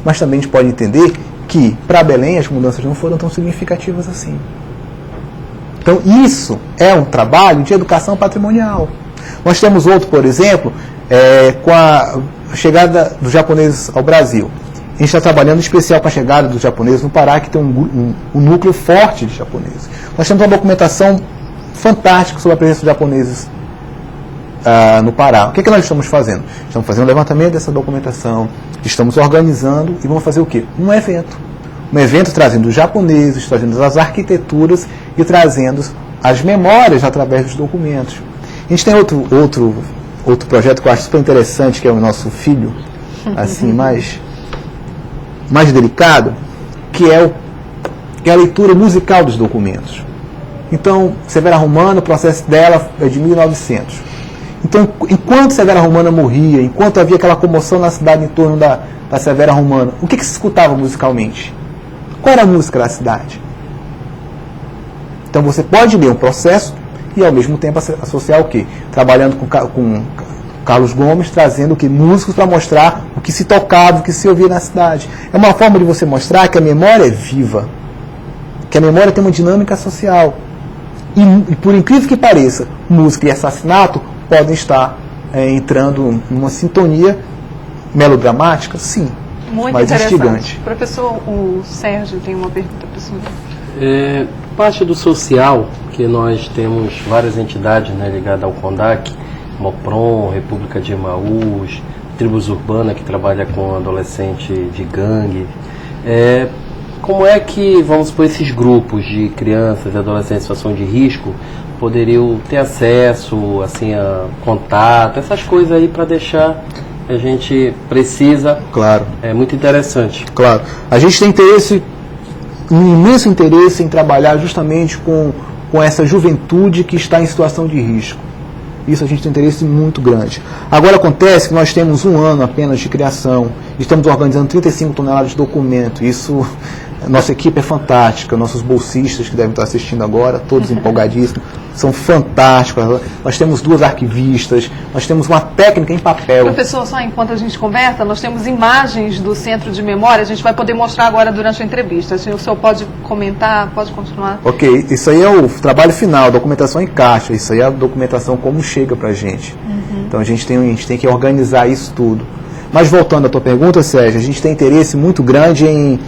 mas também a gente pode entender que, para Belém, as mudanças não foram tão significativas assim. Então, isso é um trabalho de educação patrimonial. Nós temos outro, por exemplo, com a chegada dos japoneses ao Brasil. A gente está trabalhando em especial com a chegada dos japoneses no Pará, que tem um núcleo forte de japoneses. Nós temos uma documentação fantástica sobre a presença dos japoneses no Pará. O que nós estamos fazendo? Estamos fazendo um levantamento dessa documentação, estamos organizando e vamos fazer o quê? Um evento. Um evento trazendo os japoneses, trazendo as arquiteturas e trazendo as memórias através dos documentos. A gente tem outro projeto que eu acho super interessante, que é o nosso filho, assim, mais delicado, que é a leitura musical dos documentos. Então, Severa Romana, o processo dela é de 1900. Então, enquanto Severa Romana morria, enquanto havia aquela comoção na cidade em torno da Severa Romana, o que se escutava musicalmente? Qual era a música da cidade? Então, você pode ler um processo e, ao mesmo tempo, associar o quê? Trabalhando com Carlos Gomes, trazendo músicos para mostrar o que se tocava, o que se ouvia na cidade. É uma forma de você mostrar que a memória é viva, que a memória tem uma dinâmica social. E por incrível que pareça, música e assassinato podem estar entrando numa sintonia melodramática, sim, muito mas instigante. Professor, o Sérgio tem uma pergunta para o senhor. Parte do social, que nós temos várias entidades, né, ligadas ao CONDAC, Mopron, República de Emaús, Tribos Urbana, que trabalha com adolescente de gangue. Como é que, vamos supor, esses grupos de crianças e adolescentes em situação de risco poderiam ter acesso, assim, a contato, essas coisas aí para deixar a gente precisa? Claro. É muito interessante. Claro. A gente tem um imenso interesse em trabalhar justamente com essa juventude que está em situação de risco. Isso a gente tem interesse muito grande. Agora acontece que nós temos 1 ano apenas de criação, estamos organizando 35 toneladas de documento. Isso, nossa equipe é fantástica, nossos bolsistas que devem estar assistindo agora, todos empolgadíssimos, são fantásticos. Nós temos 2 arquivistas, nós temos uma técnica em papel. Professor, só enquanto a gente conversa, nós temos imagens do Centro de Memória, a gente vai poder mostrar agora durante a entrevista. O senhor pode comentar, pode continuar? Ok, isso aí é o trabalho final, documentação em caixa, isso aí é a documentação como chega para a gente. Então a gente tem que organizar isso tudo. Mas voltando à tua pergunta, Sérgio, a gente tem interesse muito grande em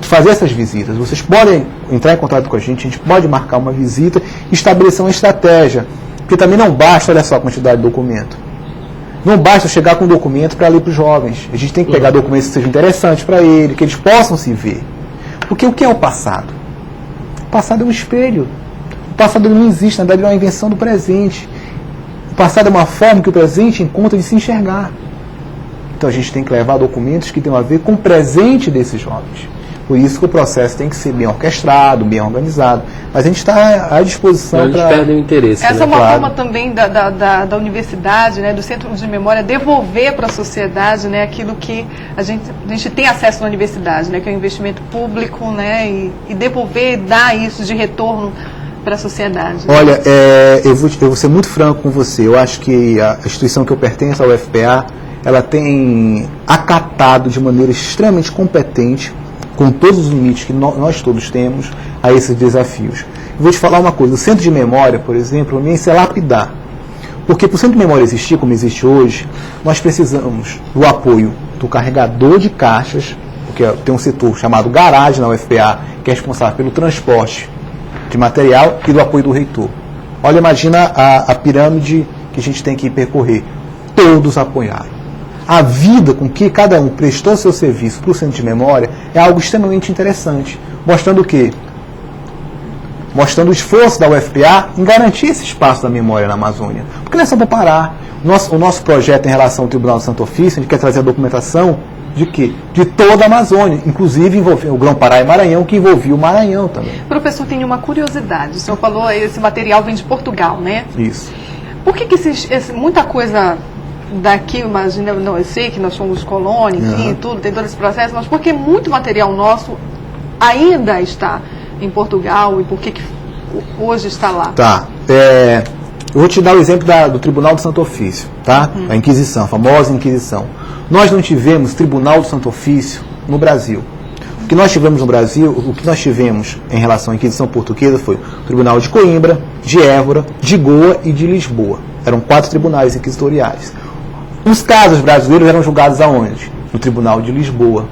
fazer essas visitas. Vocês podem entrar em contato com a gente pode marcar uma visita e estabelecer uma estratégia. Porque também não basta, olha só a quantidade de documento. Não basta chegar com um documento para ler para os jovens. A gente tem que pegar documentos que sejam interessantes para eles, que eles possam se ver. Porque o que é o passado? O passado é um espelho. O passado não existe, na verdade é uma invenção do presente. O passado é uma forma que o presente encontra de se enxergar. Então a gente tem que levar documentos que tenham a ver com o presente desses jovens. Por isso que o processo tem que ser bem orquestrado, bem organizado. Mas a gente está à disposição para... Eles perdem o interesse. Essa é uma claro. forma também da universidade, né, do Centro de Memória, devolver para a sociedade, né, aquilo que a gente tem acesso na universidade, né, que é o investimento público, né, e devolver, dar isso de retorno para a sociedade. Né? Olha, eu vou ser muito franco com você. Eu acho que a instituição que eu pertenço, a UFPA, ela tem acatado de maneira extremamente competente, com todos os limites que nós todos temos, a esses desafios. Eu vou te falar uma coisa, o Centro de Memória, por exemplo, é lapidar. Porque para o Centro de Memória existir como existe hoje, nós precisamos do apoio do carregador de caixas, porque tem um setor chamado garagem na UFPA, que é responsável pelo transporte de material, e do apoio do reitor. Olha, imagina a pirâmide que a gente tem que percorrer. Todos apoiaram. A vida com que cada um prestou seu serviço para o Centro de Memória é algo extremamente interessante. Mostrando o quê? Mostrando o esforço da UFPA em garantir esse espaço da memória na Amazônia. Porque não é só para parar. O nosso projeto em relação ao Tribunal do Santo Ofício, a gente quer trazer a documentação de quê? De toda a Amazônia, inclusive envolvendo o Grão-Pará e Maranhão, que envolvia o Maranhão também. Professor, tem uma curiosidade. O senhor falou, esse material vem de Portugal, né? Isso. Por que muita coisa daqui, imagina, não, eu sei que nós somos colônia, enfim, tudo, tem todo esse processo, mas por que muito material nosso ainda está em Portugal e por que hoje está lá? Tá. Eu vou te dar o exemplo do Tribunal do Santo Ofício, tá? A Inquisição, a famosa Inquisição. Nós não tivemos Tribunal do Santo Ofício no Brasil. O que nós tivemos no Brasil, o que nós tivemos em relação à Inquisição portuguesa foi o Tribunal de Coimbra, de Évora, de Goa e de Lisboa. Eram 4 tribunais inquisitoriais. Os casos brasileiros eram julgados aonde? No Tribunal de Lisboa.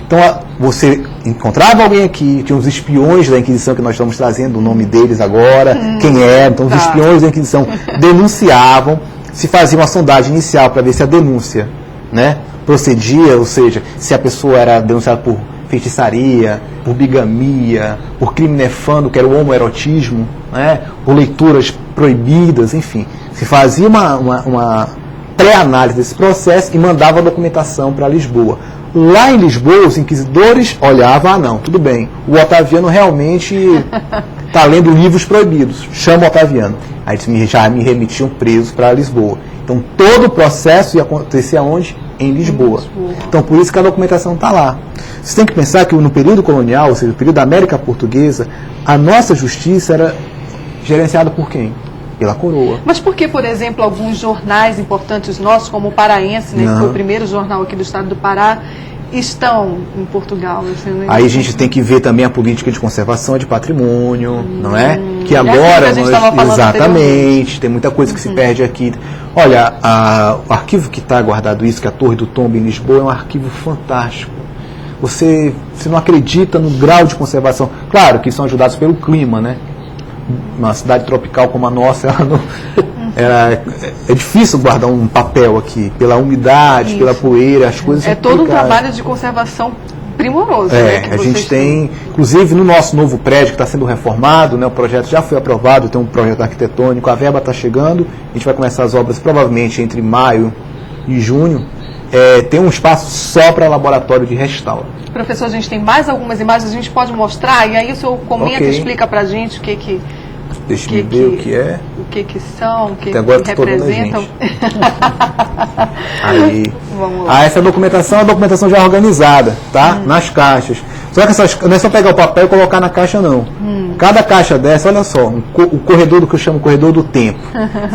Então, você encontrava alguém aqui, tinha os espiões da Inquisição, que nós estamos trazendo o nome deles agora, quem é, então os espiões da Inquisição denunciavam, se fazia uma sondagem inicial para ver se a denúncia, né, procedia, ou seja, se a pessoa era denunciada por feitiçaria, por bigamia, por crime nefando, que era o homoerotismo, né, por leituras proibidas, enfim. Se fazia uma pré-análise desse processo e mandava a documentação para Lisboa. Lá em Lisboa, os inquisidores olhavam, não, tudo bem, o Otaviano realmente está lendo livros proibidos, chama o Otaviano. Aí já me remetiam presos para Lisboa. Então, todo o processo ia acontecer aonde? Em Lisboa. Então, por isso que a documentação está lá. Você tem que pensar que no período colonial, ou seja, no período da América Portuguesa, a nossa justiça era gerenciada por quem? Pela coroa. Mas por que, por exemplo, alguns jornais importantes nossos, como o Paraense, né, que foi o primeiro jornal aqui do estado do Pará, estão em Portugal? Assim, aí a gente tem que ver também a política de conservação de patrimônio, não é? Que agora exatamente, tem muita coisa que se perde aqui. Olha, o arquivo que está guardado isso, que é a Torre do Tombo em Lisboa, é um arquivo fantástico. Você não acredita no grau de conservação. Claro que são ajudados pelo clima, né? Uma cidade tropical como a nossa, é difícil guardar um papel aqui, pela umidade, pela poeira, as coisas. É todo um trabalho de conservação primoroso. A gente tem, inclusive no nosso novo prédio que está sendo reformado, né, o projeto já foi aprovado, tem um projeto arquitetônico, a verba está chegando, a gente vai começar as obras provavelmente entre maio e junho. Tem um espaço só para laboratório de restauro. Professor, a gente tem mais algumas imagens, a gente pode mostrar, e aí o senhor comenta e explica para a gente o que Deixa eu ver o que é. O que são, o que representam. Aí. Vamos lá. Essa documentação é a documentação já organizada, tá? Nas caixas. Só que não é só pegar o papel e colocar na caixa, não. Cada caixa dessa, olha só, o corredor do que eu chamo de corredor do tempo.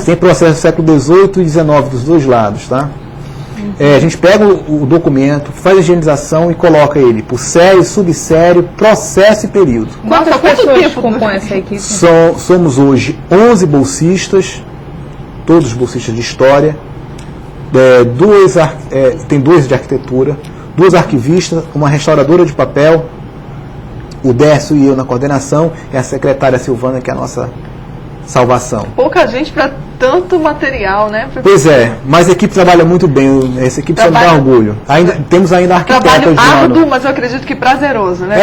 Tem processo do século XVIII e XIX dos dois lados, tá? A gente pega o documento, faz a higienização e coloca ele por série, subsérie, processo e período. Quantas pessoas compõem essa equipe? Somos hoje 11 bolsistas, todos bolsistas de história, tem 2 de arquitetura, 2 arquivistas, uma restauradora de papel, o Décio e eu na coordenação, e a secretária Silvana, que é a nossa salvação. Pouca gente para tanto material, né? Pois é, mas a equipe trabalha muito bem, essa equipe só me dá orgulho. Temos ainda arquitetas. Trabalho árduo, mas eu acredito que prazeroso, né?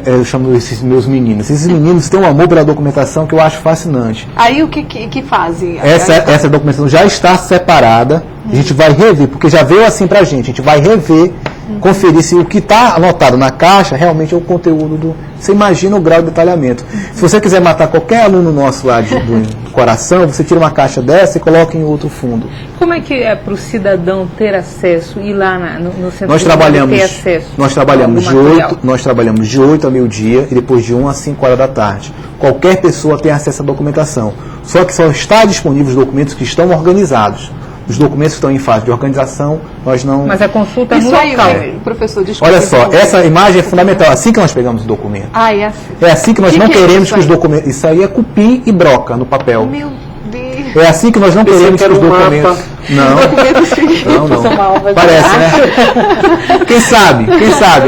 Eu chamo esses meus meninos. Esses meninos têm um amor pela documentação que eu acho fascinante. Aí o que fazem? Essa documentação já está separada, a gente vai rever, porque já veio assim pra gente, a gente vai rever, conferir se o que está anotado na caixa realmente é o conteúdo do... Você imagina o grau de detalhamento. Se você quiser matar qualquer aluno nosso lá do coração, você tira uma caixa dessa e coloca em outro fundo. Como é que é para o cidadão ter acesso, ir lá no centro nós trabalhamos, ter acesso? Nós trabalhamos de 8 a meio-dia e depois de 1 a 5 horas da tarde. Qualquer pessoa tem acesso à documentação. Só que só está disponível os documentos que estão organizados. Os documentos que estão em fase de organização, nós não... Mas a consulta no local. Professor, desculpa. Olha só, essa imagem é fundamental. É assim que nós pegamos o documento. É assim. É assim que nós não queremos que os documentos... Isso aí é cupim e broca no papel. Meu Deus. É assim que nós não queremos que os documentos... Não. Parece, né? Quem sabe,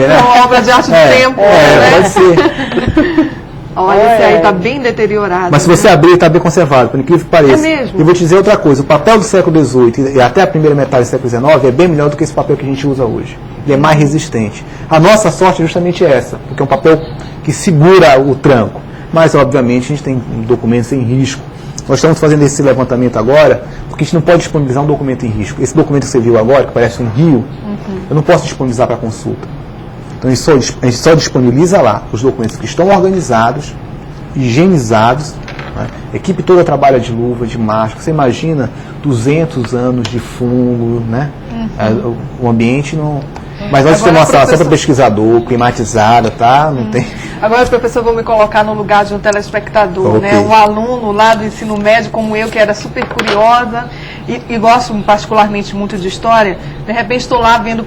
né? Uma obra de arte do tempo, né? Pode ser. Olha, esse aí está bem deteriorado. Mas se você abrir, está bem conservado, por incrível que pareça. É mesmo? Eu vou te dizer outra coisa, o papel do século XVIII e até a primeira metade do século XIX é bem melhor do que esse papel que a gente usa hoje. Ele é mais resistente. A nossa sorte é justamente essa, porque é um papel que segura o tranco. Mas, obviamente, a gente tem documentos em risco. Nós estamos fazendo esse levantamento agora, porque a gente não pode disponibilizar um documento em risco. Esse documento que você viu agora, que parece um rio, eu não posso disponibilizar para consulta. Então a gente só disponibiliza lá os documentos que estão organizados, higienizados, né? A equipe toda trabalha de luva, de máscara. Você imagina 200 anos de fungo, né? O ambiente não... Mas nós temos uma sala só para pesquisador, climatizada, tá? Não tem... Agora, professor, vou me colocar no lugar de um telespectador, Ok. né? Um aluno lá do ensino médio, como eu, que era super curiosa e gosto particularmente muito de história. De repente estou lá vendo